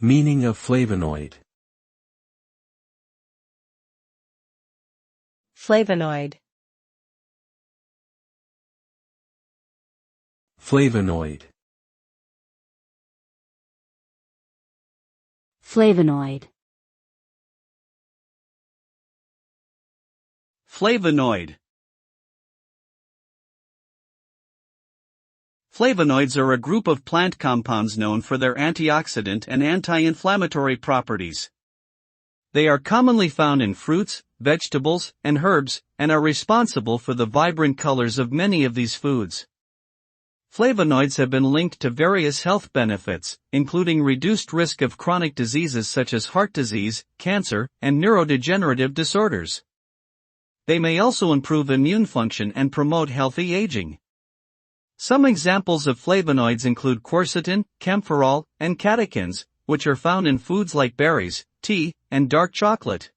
Meaning of flavonoid. Flavonoid. Flavonoid. Flavonoid. Flavonoid. Flavonoids are a group of plant compounds known for their antioxidant and anti-inflammatory properties. They are commonly found in fruits, vegetables, and herbs, and are responsible for the vibrant colors of many of these foods. Flavonoids have been linked to various health benefits, including reduced risk of chronic diseases such as heart disease, cancer, and neurodegenerative disorders. They may also improve immune function and promote healthy aging. Some examples of flavonoids include quercetin, camphorol, and catechins, which are found in foods like berries, tea, and dark chocolate.